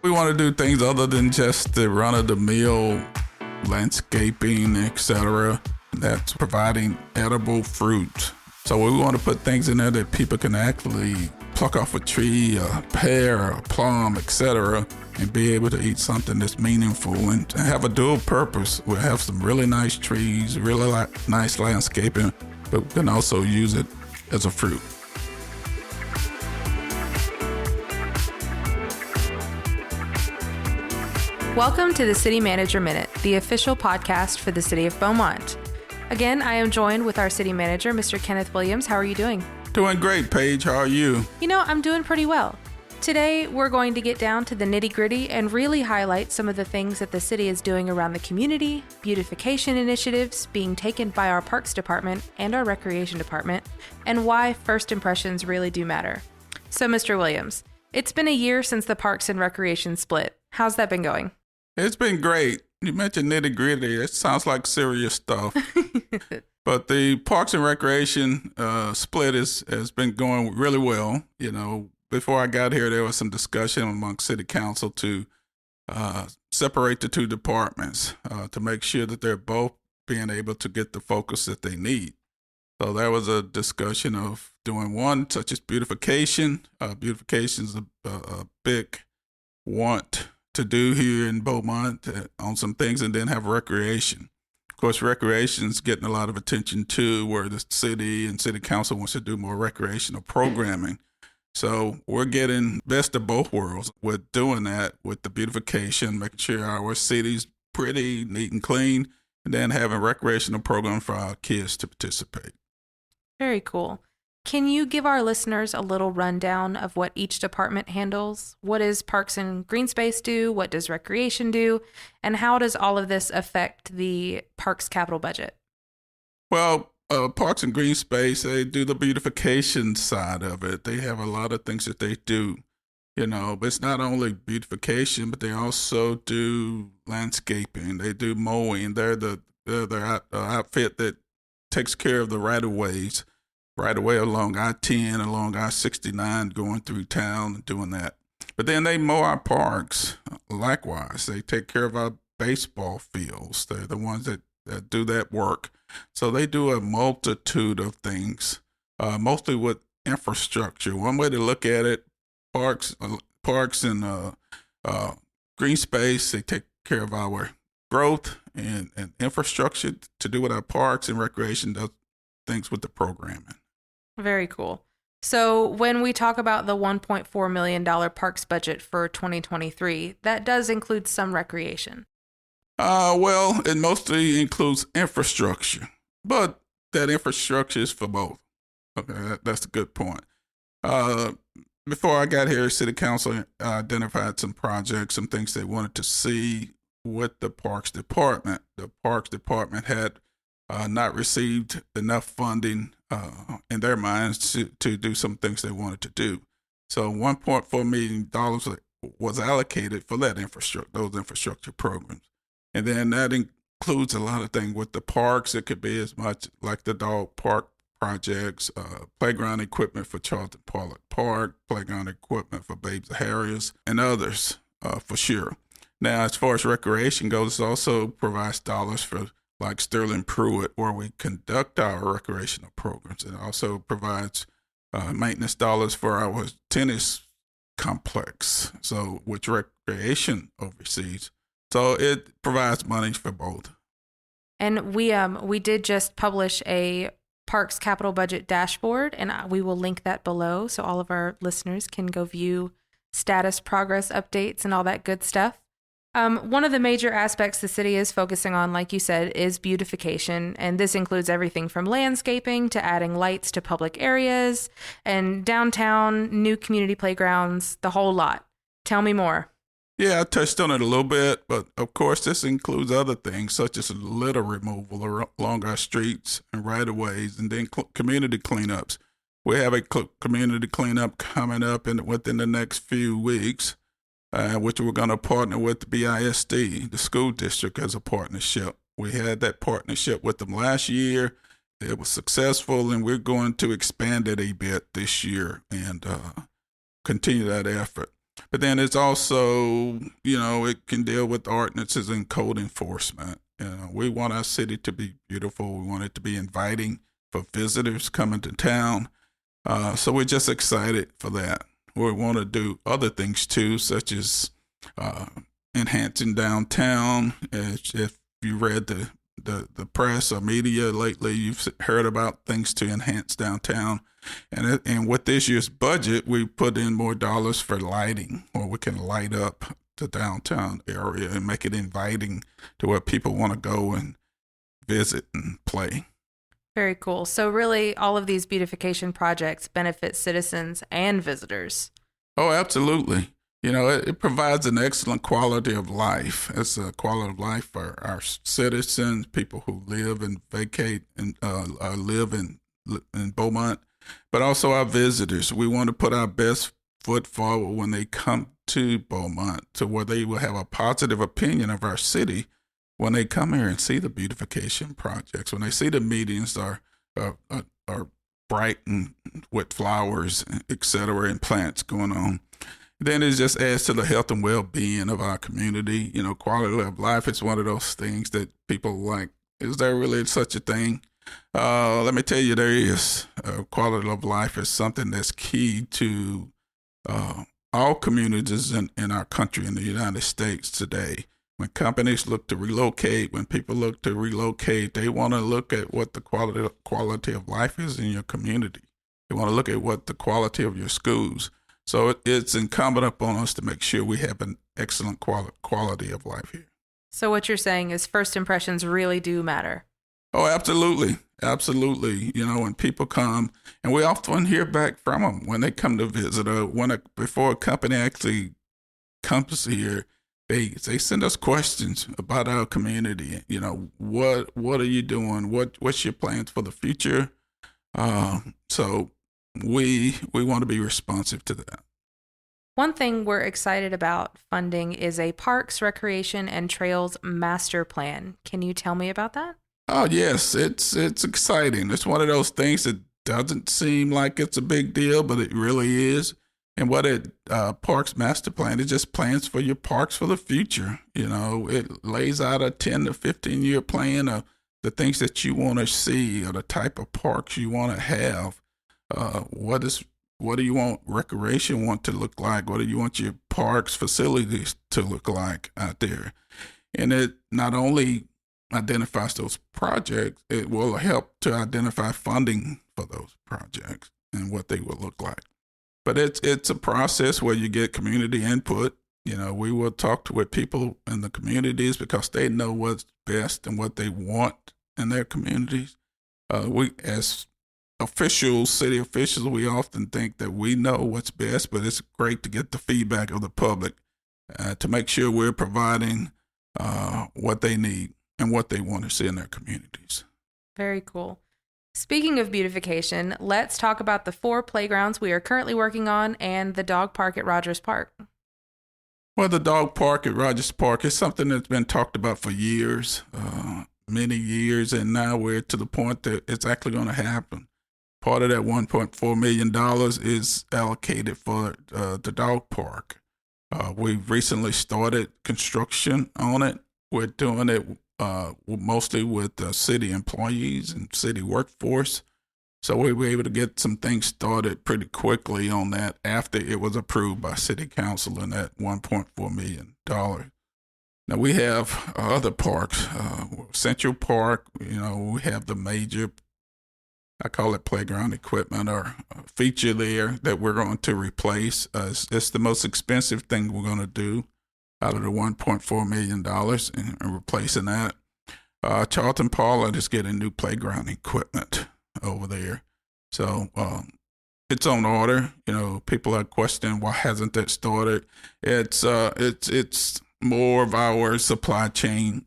We want to do things other than just the run-of-the-mill landscaping, etc. That's providing edible fruit. So we want to put things in there that people can actually pluck off a tree, a pear, a plum, etc., and be able to eat something that's meaningful and have a dual purpose. We'll have some really nice trees, really nice landscaping, but we can also use it as a fruit. Welcome to the City Manager Minute, the official podcast for the City of Beaumont. Again, I am joined with our City Manager, Mr. Kenneth Williams. How are you doing? Doing great, Paige. How are you? I'm doing pretty well. Today, we're going to get down to the nitty-gritty and really highlight some of the things that the city is doing around the community, beautification initiatives being taken by our Parks Department and our Recreation Department, and why first impressions really do matter. So, Mr. Williams, it's been a year since the Parks and Recreation split. How's that been going? It's been great. You mentioned nitty-gritty. It sounds like serious stuff. But the Parks and Recreation split has been going really well. Before I got here, there was some discussion among City Council to separate the two departments to make sure that they're both being able to get the focus that they need. So there was a discussion of doing one, such as beautification. Beautification is a big want to do here in Beaumont on some things, and then have recreation. Of course, recreation is getting a lot of attention too, where the city and City Council wants to do more recreational programming. So we're getting best of both worlds with doing that, with the beautification, making sure our city's pretty neat and clean, and then having recreational programs for our kids to participate. Very cool. Can you give our listeners a little rundown of what each department handles? What does Parks and Green Space do? What does Recreation do? And how does all of this affect the Parks capital budget? Well, Parks and Green Space, they do the beautification side of it. They have a lot of things that they do, but it's not only beautification, but they also do landscaping. They do mowing. They're the outfit that takes care of the right-of-ways. Right away along I-10, along I-69, going through town and doing that. But then they mow our parks. Likewise, they take care of our baseball fields. They're the ones that do that work. So they do a multitude of things, mostly with infrastructure. One way to look at it, parks and green space, they take care of our growth and infrastructure to do with our parks, and recreation does things with the programming. Very cool. So when we talk about the $1.4 million parks budget for 2023, that does include some recreation. Well, it mostly includes infrastructure, but that infrastructure is for both. Okay, that's a good point. Before I got here, City Council identified some projects, some things they wanted to see with the Parks Department. The Parks Department had not received enough funding in their minds to do some things they wanted to do. So $1.4 million was allocated for that those infrastructure programs. And then that includes a lot of things with the parks. It could be as much like the dog park projects, playground equipment for Charlton Pollock Park, playground equipment for Babes and Harriers, and others for sure. Now, as far as recreation goes, it also provides dollars for like Sterling Pruitt, where we conduct our recreational programs. It also provides maintenance dollars for our tennis complex, which recreation oversees. So it provides money for both. And we did just publish a Parks capital budget dashboard, and we will link that below so all of our listeners can go view status, progress updates, and all that good stuff. One of the major aspects the city is focusing on, like you said, is beautification. And this includes everything from landscaping to adding lights to public areas and downtown, new community playgrounds, the whole lot. Tell me more. Yeah, I touched on it a little bit, but of course this includes other things such as litter removal along our streets and right-of-ways, and then community cleanups. We have a community cleanup coming up within the next few weeks. Which we're going to partner with the BISD, the school district, as a partnership. We had that partnership with them last year. It was successful, and we're going to expand it a bit this year and continue that effort. But then it's also, it can deal with ordinances and code enforcement. We want our city to be beautiful. We want it to be inviting for visitors coming to town. So we're just excited for that. We want to do other things too, such as enhancing downtown. If you read the press or media lately, you've heard about things to enhance downtown. And with this year's budget, we put in more dollars for lighting, where we can light up the downtown area and make it inviting to where people want to go and visit and play. Very cool. So really, all of these beautification projects benefit citizens and visitors. Oh, absolutely. It provides an excellent quality of life. It's a quality of life for our citizens, people who live and vacate and live in Beaumont, but also our visitors. We want to put our best foot forward when they come to Beaumont, to where they will have a positive opinion of our city when they come here and see the beautification projects, when they see the meetings are bright and with flowers, et cetera, and plants going on. Then it just adds to the health and well-being of our community. Quality of life is one of those things that people like. Is there really such a thing? Let me tell you, there is. Quality of life is something that's key to all communities in our country, in the United States today. When companies look to relocate, when people look to relocate, they want to look at what the quality of life is in your community. They want to look at what the quality of your schools. So it's incumbent upon us to make sure we have an excellent quality of life here. So what you're saying is first impressions really do matter. Oh, absolutely. Absolutely. When people come, and we often hear back from them when they come to visit, before a company actually comes here, they send us questions about our community. What are you doing? What's your plans for the future? So we want to be responsive to that. One thing we're excited about funding is a Parks, Recreation, and Trails Master Plan. Can you tell me about that? Oh, yes. It's exciting. It's one of those things that doesn't seem like it's a big deal, but it really is. And what Parks Master Plan, it just plans for your parks for the future. It lays out a 10 to 15-year plan of the things that you want to see or the type of parks you want to have. What do you want recreation want to look like? What do you want your parks facilities to look like out there? And it not only identifies those projects, it will help to identify funding for those projects and what they will look like. But it's a process where you get community input. We will talk with people in the communities because they know what's best and what they want in their communities. We, as city officials, we often think that we know what's best, but it's great to get the feedback of the public to make sure we're providing what they need and what they want to see in their communities. Very cool. Speaking of beautification, let's talk about the 4 playgrounds we are currently working on and the dog park at Rogers Park. Well, the dog park at Rogers Park is something that's been talked about for years, many years, and now we're to the point that it's actually going to happen. Part of that $1.4 million is allocated for the dog park. We've recently started construction on it. We're doing it mostly with city employees and city workforce. So we were able to get some things started pretty quickly on that after it was approved by City Council in that $1.4 million. Now we have other parks, Central Park, we have the major, I call it playground equipment or feature there that we're going to replace. It's the most expensive thing we're going to do out of the $1.4 million and replacing that. Charlton Paulin is getting new playground equipment over there. So it's on order. People are questioning why hasn't that started. It's more of our supply chain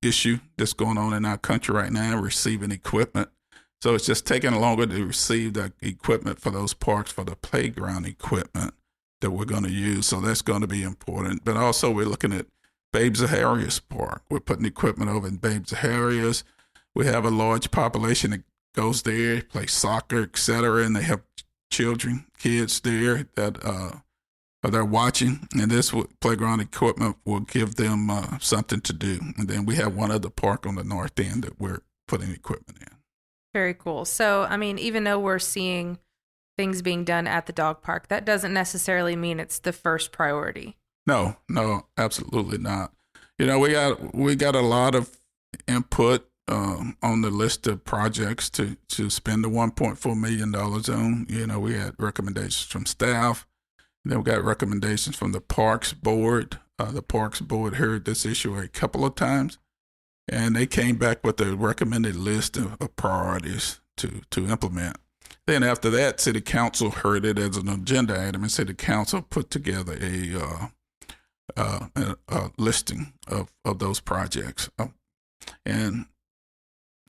issue that's going on in our country right now, receiving equipment. So it's just taking longer to receive the equipment for those parks, for the playground equipment that we're going to use. So that's going to be important. But also we're looking at Babes Harriers Park. We're putting equipment over in Babes Harriers. We have a large population that goes there, play soccer, et cetera, and they have kids there that they're watching, and this playground equipment will give them something to do. And then we have one other park on the north end that we're putting equipment in. Very cool. So, I mean, even though we're seeing things being done at the dog park, that doesn't necessarily mean it's the first priority. No, absolutely not. You know, we got a lot of input on the list of projects to spend the $1.4 million on. You know, we had recommendations from staff. Then we got recommendations from the Parks Board. The Parks Board heard this issue a couple of times, and they came back with a recommended list of priorities to implement. Then after that, City Council heard it as an agenda item, and City Council put together a listing of those projects. And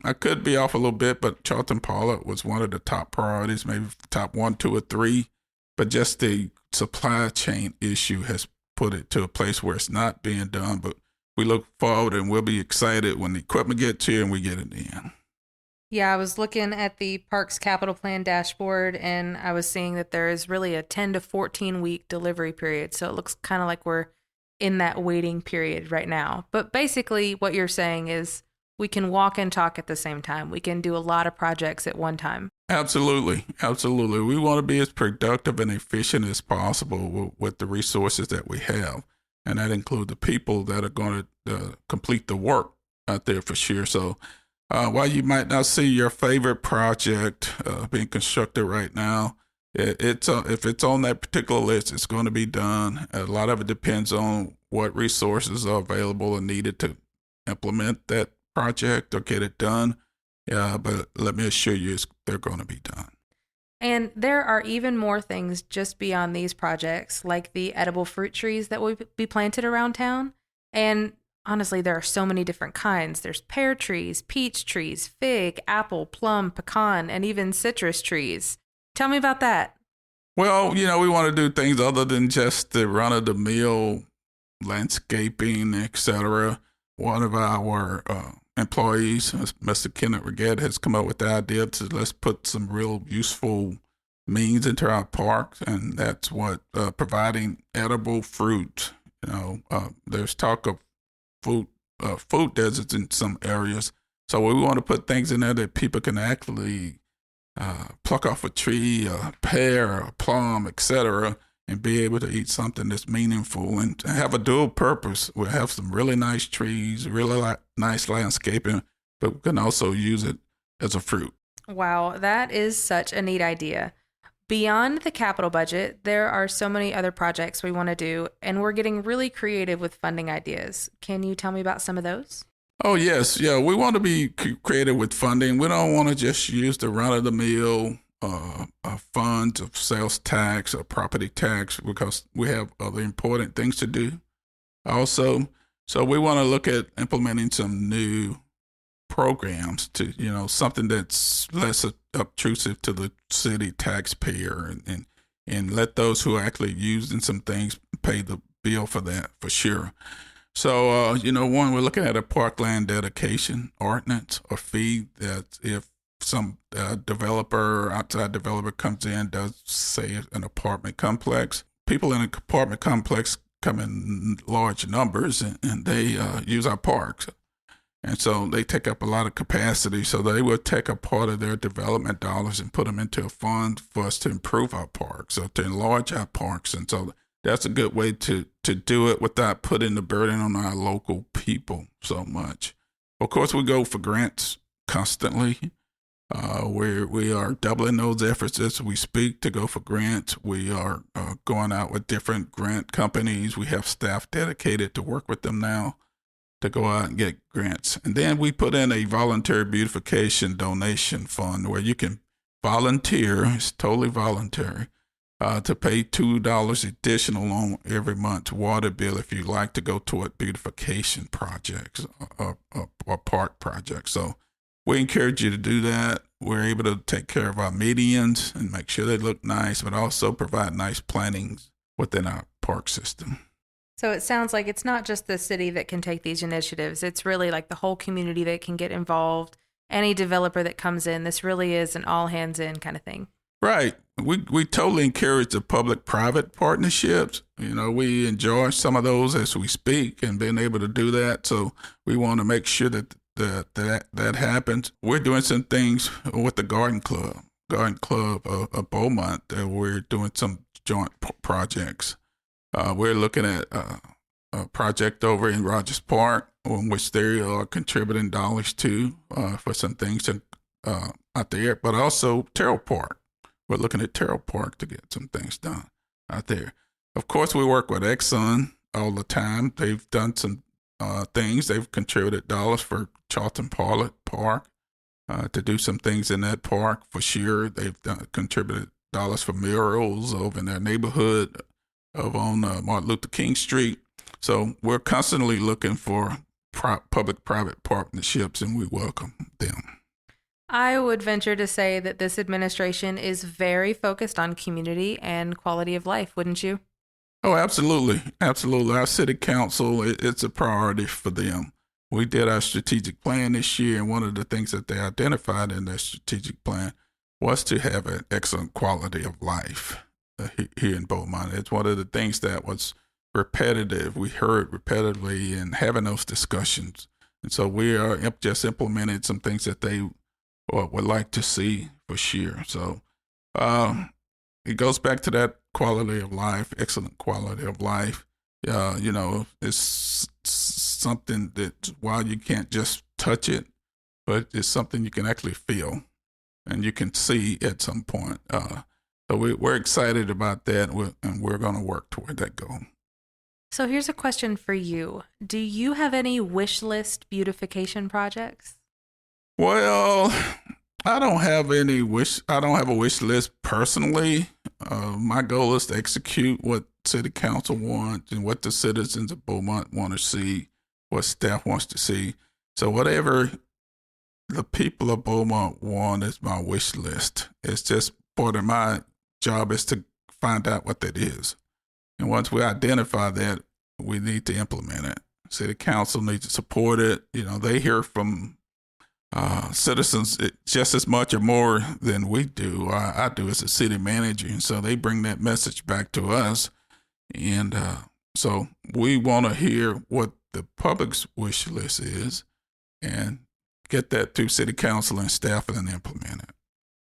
I could be off a little bit, but Charlton Paula was one of the top priorities, maybe top 1, 2, or 3. But just the supply chain issue has put it to a place where it's not being done. But we look forward and we'll be excited when the equipment gets here and we get it in. Yeah, I was looking at the Parks Capital Plan dashboard, and I was seeing that there is really a 10 to 14 week delivery period. So it looks kind of like we're in that waiting period right now. But basically what you're saying is we can walk and talk at the same time. We can do a lot of projects at one time. Absolutely. We want to be as productive and efficient as possible with the resources that we have. And that includes the people that are going to complete the work out there for sure. So while you might not see your favorite project being constructed right now, if it's on that particular list, it's going to be done. A lot of it depends on what resources are available and needed to implement that project or get it done. Yeah, but let me assure you, they're going to be done. And there are even more things just beyond these projects, like the edible fruit trees that will be planted around town. And honestly, there are so many different kinds. There's pear trees, peach trees, fig, apple, plum, pecan, and even citrus trees. Tell me about that. Well, you know, we want to do things other than just the run-of-the-mill landscaping, etc. One of our employees, Mr. Kenneth Reggett, has come up with the idea to let's put some real useful means into our parks, and that's what providing edible fruit. You know, there's talk of food deserts in some areas, so we want to put things in there that people can actually pluck off a tree, a pear, a plum, etc., and be able to eat something that's meaningful and have a dual purpose. We'll have some really nice trees, really nice landscaping, but we can also use it as a fruit. Wow, that is such a neat idea. Beyond the capital budget, there are so many other projects we want to do, and we're getting really creative with funding ideas. Can you tell me about some of those? Oh, yes. Yeah, we want to be creative with funding. We don't want to just use the run-of-the-mill funds of sales tax or property tax because we have other important things to do also. So we want to look at implementing some new programs to, you know, something that's less obtrusive to the city taxpayer and let those who are actually using some things pay the bill for that for sure. So, you know, one, we're looking at a parkland dedication ordinance or fee that if some developer, outside developer comes in, does say an apartment complex, people in an apartment complex come in large numbers and they use our parks. And so they take up a lot of capacity. So they will take a part of their development dollars and put them into a fund for us to improve our parks or to enlarge our parks. And so that's a good way to do it without putting the burden on our local people so much. Of course, we go for grants constantly. We are doubling those efforts as we speak to go for grants. We are going out with different grant companies. We have staff dedicated to work with them now to go out and get grants. And then we put in a voluntary beautification donation fund where you can volunteer, it's totally voluntary, to pay $2 additional on every month's water bill if you like to go toward beautification projects or park projects. So we encourage you to do that. We're able to take care of our medians and make sure they look nice, but also provide nice plantings within our park system. So it sounds like it's not just the city that can take these initiatives. It's really like the whole community that can get involved. Any developer that comes in, this really is an all hands in kind of thing. Right. We totally encourage the public-private partnerships. We enjoy some of those as we speak and being able to do that. So we want to make sure that happens. We're doing some things with the Garden Club of Beaumont, that we're doing some joint projects. We're looking at a project over in Rogers Park, in which they are contributing dollars to for some things out there, but also Terrell Park. We're looking at Terrell Park to get some things done out there. Of course, we work with Exxon all the time. They've done some things. They've contributed dollars for Charlton Park to do some things in that park for sure. They've contributed dollars for murals over in their neighborhood over on Martin Luther King Street. So we're constantly looking for public-private partnerships, and we welcome them. I would venture to say that this administration is very focused on community and quality of life, wouldn't you? Oh, absolutely. Absolutely. Our city council, it's a priority for them. We did our strategic plan this year, and one of the things that they identified in their strategic plan was to have an excellent quality of life here in Beaumont. It's one of the things that was repetitive. We heard repetitively in having those discussions. And so we are just implementing some things that they would like to see for sure. So it goes back to that quality of life, excellent quality of life. It's something that while you can't just touch it, but it's something you can actually feel and you can see at some point. So we're excited about that, and we're going to work toward that goal. So here's a question for you. Do you have any wish list beautification projects? Well, I don't have a wish list personally. My goal is to execute what city council wants and what the citizens of Beaumont want to see, what staff wants to see. So whatever the people of Beaumont want is my wish list. It's just part of my job is to find out what that is. And once we identify that, we need to implement it. City council needs to support it. They hear from citizens just as much or more than we do. I do as a city manager, and so they bring that message back to us. And so we want to hear what the public's wish list is and get that through city council and staff and then implement it.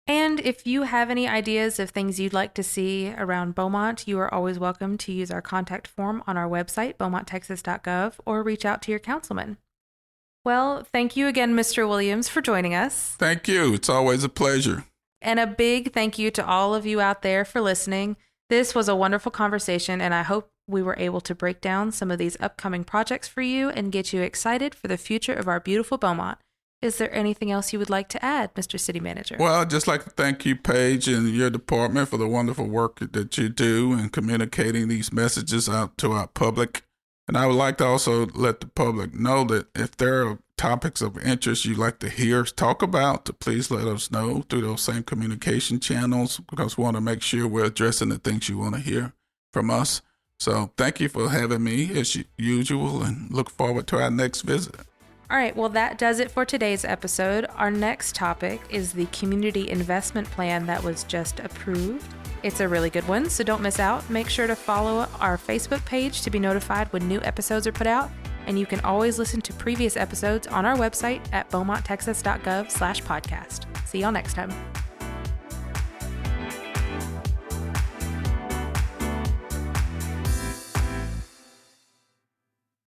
And if you have any ideas of things you'd like to see around Beaumont, you are always welcome to use our contact form on our website, beaumonttexas.gov, or reach out to your councilman. Well, thank you again, Mr. Williams, for joining us. Thank you. It's always a pleasure. And a big thank you to all of you out there for listening. This was a wonderful conversation, and I hope we were able to break down some of these upcoming projects for you and get you excited for the future of our beautiful Beaumont. Is there anything else you would like to add, Mr. City Manager? Well, I'd just like to thank you, Paige, and your department for the wonderful work that you do in communicating these messages out to our public. And I would like to also let the public know that if there are topics of interest you'd like to hear us talk about, please let us know through those same communication channels, because we want to make sure we're addressing the things you want to hear from us. So thank you for having me as usual, and look forward to our next visit. All right, well, that does it for today's episode. Our next topic is the community investment plan that was just approved. It's a really good one, so don't miss out. Make sure to follow our Facebook page to be notified when new episodes are put out. And you can always listen to previous episodes on our website at beaumonttexas.gov/podcast. See y'all next time.